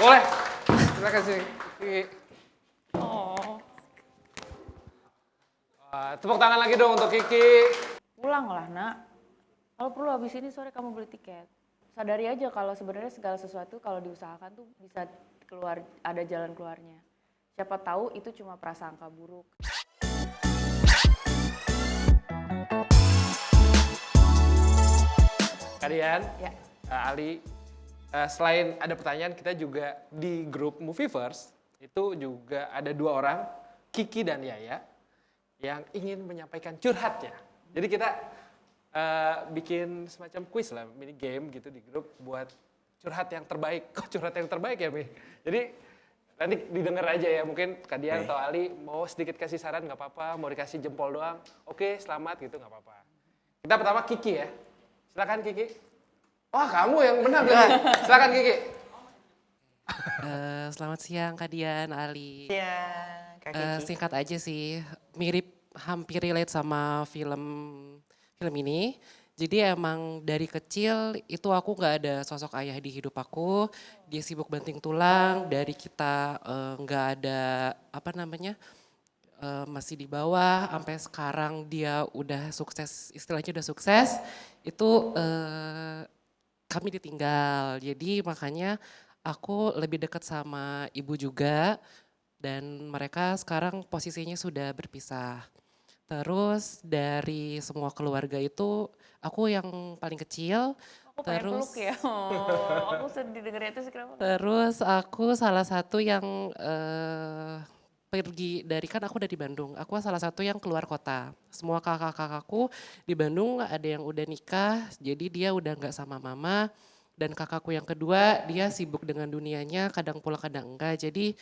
Boleh. Terima kasih. Kiki. Oh. Tepuk tangan lagi dong untuk Kiki. Pulang lah nak. Kalau perlu habis ini sore kamu beli tiket. Sadari aja kalau sebenarnya segala sesuatu kalau diusahakan tuh bisa keluar, ada jalan keluarnya. Siapa tahu itu cuma prasangka buruk. Kalian, Ya. Ali, selain ada pertanyaan, kita juga di grup Movieverse itu juga ada 2 orang, Kiki dan Yaya, yang ingin menyampaikan curhatnya. Jadi kita bikin semacam quiz lah, mini game gitu di grup buat curhat yang terbaik. Kok curhat yang terbaik ya, Mi? Jadi nanti didengar aja ya, mungkin Kak Dian atau Ali mau sedikit kasih saran nggak apa-apa, mau dikasih jempol doang, oke selamat gitu nggak apa-apa. Kita pertama Kiki ya, silakan Kiki. Wah kamu yang benar nih, silakan Kiki. Selamat siang Kak Dian, Ali. Iya, Kak Kiki. Singkat aja sih, mirip hampir relate sama film ini. Jadi emang dari kecil itu aku nggak ada sosok ayah di hidup aku. Dia sibuk banting tulang. Dari kita nggak ada masih di bawah. Sampai sekarang dia udah sukses, istilahnya udah sukses. Itu kami ditinggal. Jadi makanya aku lebih dekat sama ibu juga. Dan mereka sekarang posisinya sudah berpisah. Terus dari semua keluarga itu aku yang paling kecil. Aku pengen peluk ya. Oh, aku sedih dengernya itu sih kenapa? Terus aku salah satu yang pergi dari, kan aku udah di Bandung. Aku salah satu yang keluar kota. Semua kakak-kakakku di Bandung ada yang udah nikah. Jadi dia udah nggak sama mama. Dan kakakku yang kedua dia sibuk dengan dunianya, kadang pulang kadang enggak. Jadi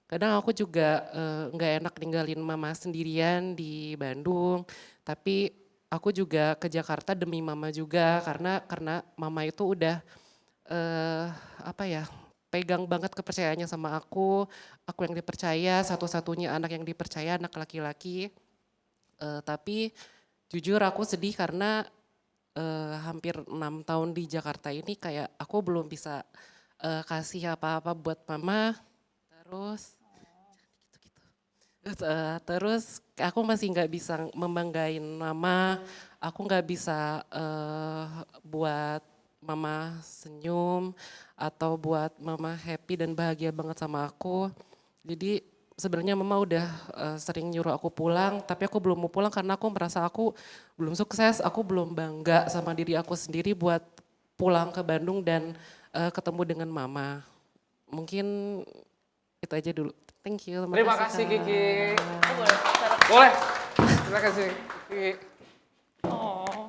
kadang aku juga nggak enak ninggalin mama sendirian di Bandung. Tapi aku juga ke Jakarta demi mama juga, karena mama itu udah pegang banget kepercayaannya sama aku yang dipercaya, satu-satunya anak yang dipercaya, anak laki-laki. Tapi jujur aku sedih karena hampir 6 tahun di Jakarta ini kayak aku belum bisa kasih apa-apa buat mama. Terus aku masih nggak bisa membanggain mama, aku nggak bisa buat mama senyum atau buat mama happy dan bahagia banget sama aku. Jadi sebenarnya mama udah sering nyuruh aku pulang, tapi aku belum mau pulang karena aku merasa aku belum sukses, aku belum bangga sama diri aku sendiri buat pulang ke Bandung dan ketemu dengan mama. Mungkin itu aja dulu. Thank you. Terima kasih Kak. Kiki. Boleh. Boleh. Terima kasih Kiki. Oh.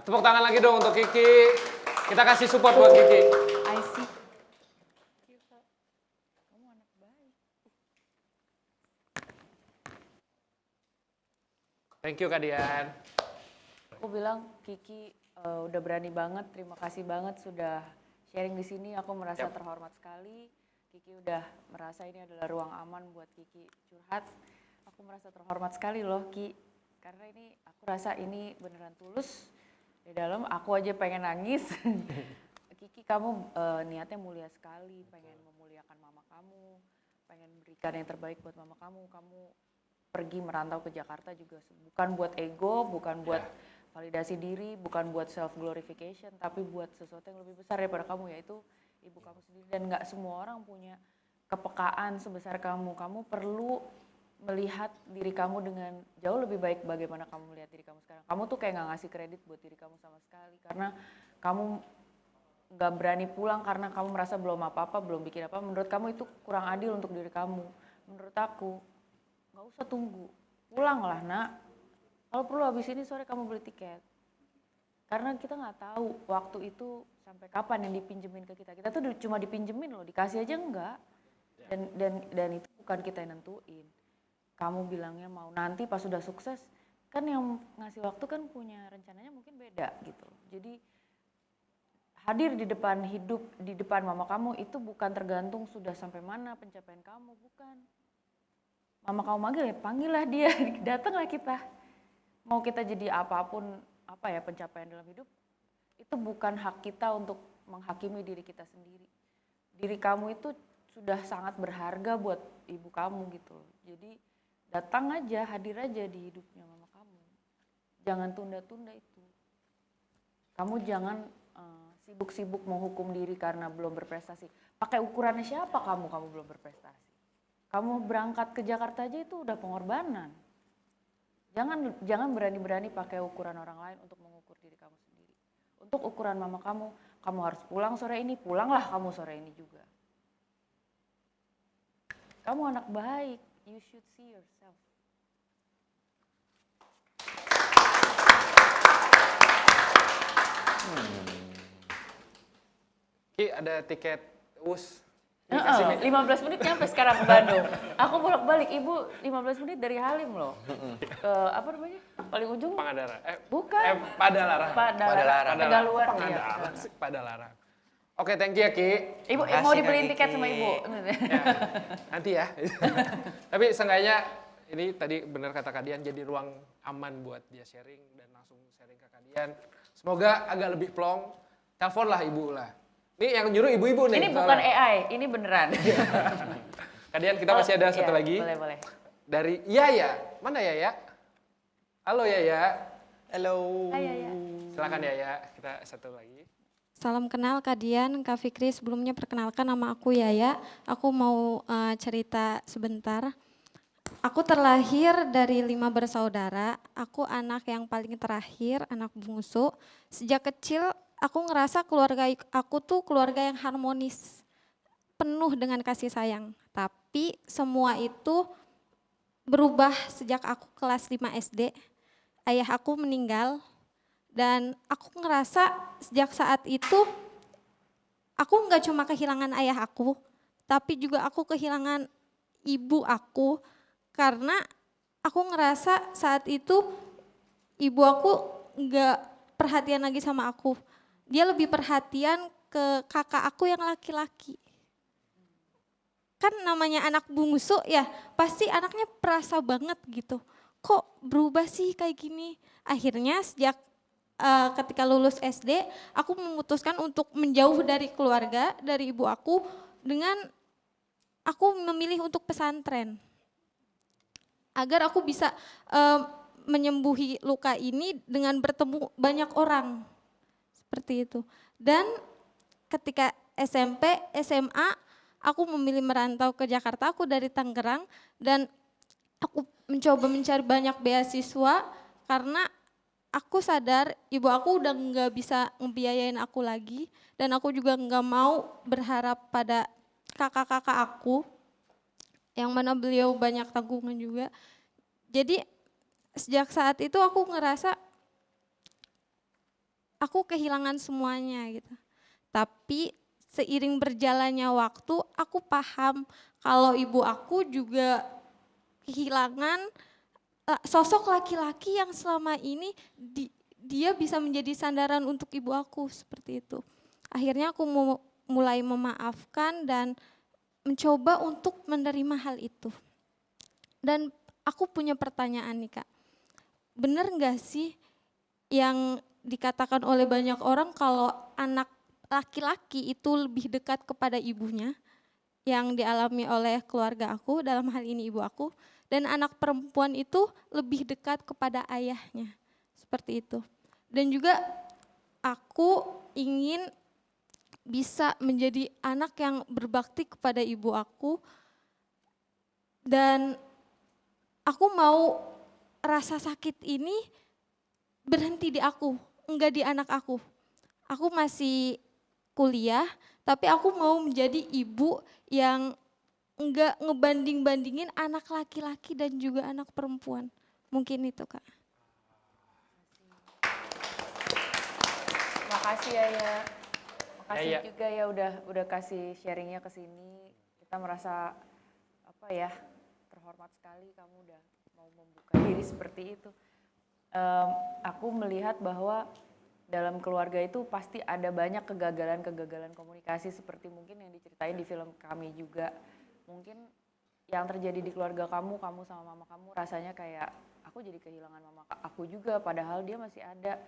Tepuk tangan lagi dong untuk Kiki. Kita kasih support buat Kiki. I see. Kamu anak baik. Thank you Kak Dian. Aku bilang Kiki udah berani banget, terima kasih banget sudah sharing di sini. Aku merasa terhormat sekali. Kiki udah merasa ini adalah ruang aman buat Kiki curhat. Aku merasa terhormat sekali loh Ki. Karena ini aku rasa ini beneran tulus. Di dalam aku aja pengen nangis. Kiki kamu niatnya mulia sekali, pengen memuliakan mama kamu, pengen berikan yang terbaik buat mama kamu. Kamu pergi merantau ke Jakarta juga bukan buat ego, bukan buat validasi diri, bukan buat self glorification, tapi buat sesuatu yang lebih besar daripada kamu, yaitu ibu kamu sendiri. Dan nggak semua orang punya kepekaan sebesar kamu. Kamu perlu melihat diri kamu dengan jauh lebih baik bagaimana kamu melihat diri kamu sekarang. Kamu tuh kayak nggak ngasih kredit buat diri kamu sama sekali, karena kamu nggak berani pulang karena kamu merasa belum apa-apa, belum bikin apa. Menurut kamu itu kurang adil untuk diri kamu. Menurut aku nggak usah tunggu, pulanglah nak. Kalau perlu habis ini sore kamu beli tiket. Karena kita nggak tahu waktu itu sampai kapan yang dipinjemin ke kita. Kita tuh cuma dipinjemin loh, dikasih aja enggak. Dan itu bukan kita yang nentuin. Kamu bilangnya mau nanti pas sudah sukses, kan yang ngasih waktu kan punya rencananya mungkin beda gitu. Jadi hadir di depan hidup, di depan mama kamu itu bukan tergantung sudah sampai mana pencapaian kamu, bukan. Mama kamu manggil ya panggillah dia, datanglah kita. Mau kita jadi apapun, apa ya, pencapaian dalam hidup, itu bukan hak kita untuk menghakimi diri kita sendiri. Diri kamu itu sudah sangat berharga buat ibu kamu gitu loh. Jadi datang aja, hadir aja di hidupnya mama kamu. Jangan tunda-tunda itu. Kamu jangan sibuk-sibuk menghukum diri karena belum berprestasi. Pakai ukurannya siapa kamu belum berprestasi. Kamu berangkat ke Jakarta aja itu udah pengorbanan. Jangan berani-berani pakai ukuran orang lain untuk mengukur diri kamu sendiri. Untuk ukuran mama kamu harus pulang sore ini, pulanglah kamu sore ini juga. Kamu anak baik, you should see yourself. Ki, ada tiket US. 15 menit nyampe sekarang ke Bandung. Aku bolak-balik, Ibu 15 menit dari Halim loh. Ke apa namanya? Paling ujung? Pangandaran. Bukan. Padalarang. Padalarang. Tegaluar. Pangandaran sih, Padalarang. Oke, thank you ya Ki. Ibu Makasih, mau dibeliin Kak tiket Kiki. sama Ibu. Ya, nanti ya. Tapi seenggaknya ini tadi benar kata Kadian, jadi ruang aman buat dia sharing dan langsung sharing ke Kadian. Semoga agak lebih plong. Telepon lah ibu lah. Ini yang nyuruh ibu-ibu nih. Ini bukan AI, ini beneran. Kadian, kita masih ada satu Iya, lagi. Boleh. Dari Yaya. Mana Yaya? Halo Yaya. Halo. Hai Yaya. Silakan Yaya, kita satu lagi. Salam kenal Kak Dian, Kak Fikri. Sebelumnya perkenalkan nama aku Yaya. Aku mau cerita sebentar. Aku terlahir dari 5 bersaudara. Aku anak yang paling terakhir, anak bungsu. Sejak kecil aku ngerasa keluarga aku tuh keluarga yang harmonis, penuh dengan kasih sayang. Tapi semua itu berubah sejak aku kelas 5 SD. Ayah aku meninggal. Dan aku ngerasa sejak saat itu aku nggak cuma kehilangan ayah aku, tapi juga aku kehilangan ibu aku karena aku ngerasa saat itu ibu aku nggak perhatian lagi sama aku. Dia lebih perhatian ke kakak aku yang laki-laki. Kan namanya anak bungsu ya, pasti anaknya perasa banget gitu. Kok berubah sih kayak gini? Akhirnya sejak ketika lulus SD, aku memutuskan untuk menjauh dari keluarga, dari ibu aku, dengan aku memilih untuk pesantren. Agar aku bisa menyembuhi luka ini dengan bertemu banyak orang, seperti itu. Dan ketika SMP, SMA, aku memilih merantau ke Jakarta, aku dari Tangerang, dan aku mencoba mencari banyak beasiswa karena aku sadar ibu aku udah nggak bisa ngebiayain aku lagi dan aku juga nggak mau berharap pada kakak-kakak aku yang mana beliau banyak tanggungan juga. Jadi sejak saat itu aku ngerasa aku kehilangan semuanya gitu. Tapi seiring berjalannya waktu aku paham kalau ibu aku juga kehilangan sosok laki-laki yang selama ini dia bisa menjadi sandaran untuk ibu aku, seperti itu. Akhirnya aku mulai memaafkan dan mencoba untuk menerima hal itu. Dan aku punya pertanyaan nih Kak, benar nggak sih yang dikatakan oleh banyak orang kalau anak laki-laki itu lebih dekat kepada ibunya yang dialami oleh keluarga aku, dalam hal ini ibu aku, dan anak perempuan itu lebih dekat kepada ayahnya, seperti itu. Dan juga aku ingin bisa menjadi anak yang berbakti kepada ibu aku, dan aku mau rasa sakit ini berhenti di aku, enggak di anak aku. Aku masih kuliah, tapi aku mau menjadi ibu yang enggak ngebanding-bandingin anak laki-laki dan juga anak perempuan. Mungkin itu Kak. Makasih Yaya. Makasih Yaya. juga ya udah kasih sharingnya ke sini. Kita merasa terhormat sekali kamu udah mau membuka diri seperti itu. Aku melihat bahwa dalam keluarga itu pasti ada banyak kegagalan-kegagalan komunikasi seperti mungkin yang diceritain di film kami juga. Mungkin yang terjadi di keluarga kamu sama mama kamu rasanya kayak aku jadi kehilangan mama aku juga padahal dia masih ada.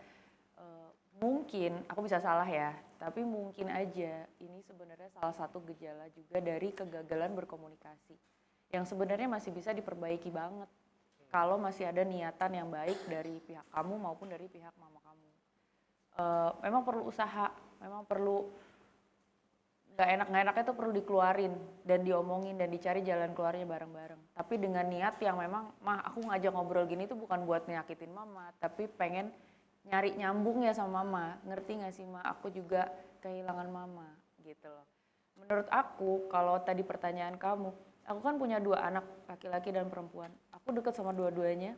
mungkin aku bisa salah ya, tapi mungkin aja ini sebenarnya salah satu gejala juga dari kegagalan berkomunikasi yang sebenarnya masih bisa diperbaiki banget kalau masih ada niatan yang baik dari pihak kamu maupun dari pihak mama kamu. Memang perlu usaha, memang perlu nggak enaknya itu perlu dikeluarin dan diomongin dan dicari jalan keluarnya bareng-bareng. Tapi dengan niat yang memang, mah aku ngajak ngobrol gini tuh bukan buat nyakitin mama, tapi pengen nyari nyambung ya sama mama. Ngerti nggak sih ma, aku juga kehilangan mama gitu loh. Menurut aku, kalau tadi pertanyaan kamu, aku kan punya 2 anak, laki-laki dan perempuan. Aku deket sama dua-duanya.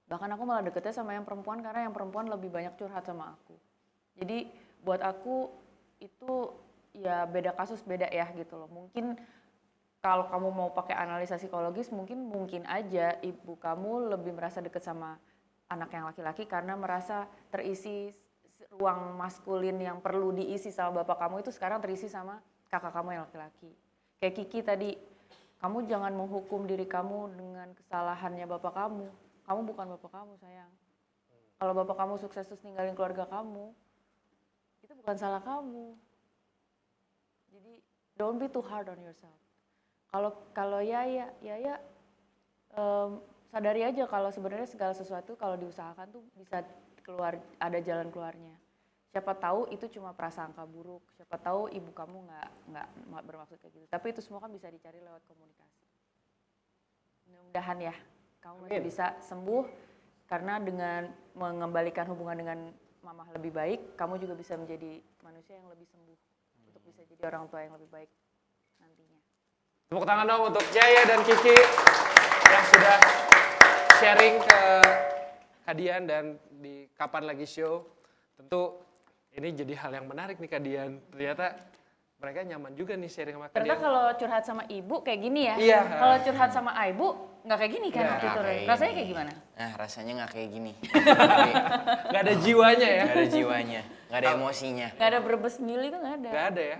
Bahkan aku malah deketnya sama yang perempuan karena yang perempuan lebih banyak curhat sama aku. Jadi buat aku itu ya beda kasus beda ya gitu loh. Mungkin kalau kamu mau pakai analisa psikologis mungkin aja ibu kamu lebih merasa deket sama anak yang laki-laki karena merasa terisi ruang maskulin yang perlu diisi sama bapak kamu itu sekarang terisi sama kakak kamu yang laki-laki. Kayak Kiki tadi, kamu jangan menghukum diri kamu dengan kesalahannya bapak kamu. Kamu bukan bapak kamu sayang. Kalau bapak kamu sukses terus ninggalin keluarga kamu, itu bukan salah kamu. Jadi don't be too hard on yourself. Kalau Yaya sadari aja kalau sebenarnya segala sesuatu kalau diusahakan tuh bisa keluar, ada jalan keluarnya. Siapa tahu itu cuma prasangka buruk. Siapa tahu ibu kamu nggak bermaksud kayak gitu. Tapi itu semua kan bisa dicari lewat komunikasi. Mudah-mudahan ya kamu masih bisa sembuh karena dengan mengembalikan hubungan dengan mama lebih baik, kamu juga bisa menjadi manusia yang lebih sembuh. Bisa jadi orang tua yang lebih baik nantinya. Tepuk tangan dong untuk Yaya dan Kiki yang sudah sharing ke Kadian dan di Kapan Lagi Show. Tentu ini jadi hal yang menarik nih Kadian. Ternyata mereka nyaman juga nih sharing sama Kadian. Ternyata kalau curhat sama ibu kayak gini ya. Iya. Kalau curhat sama ibu nggak kayak gini kan Nggak waktu itu. kayak Rasanya gini. kayak gimana? Nah rasanya nggak kayak gini. Gak ada jiwanya ya? Nggak ada jiwanya, nggak ada emosinya. Nggak ada berebes milih tuh nggak ada. Gak ada ya?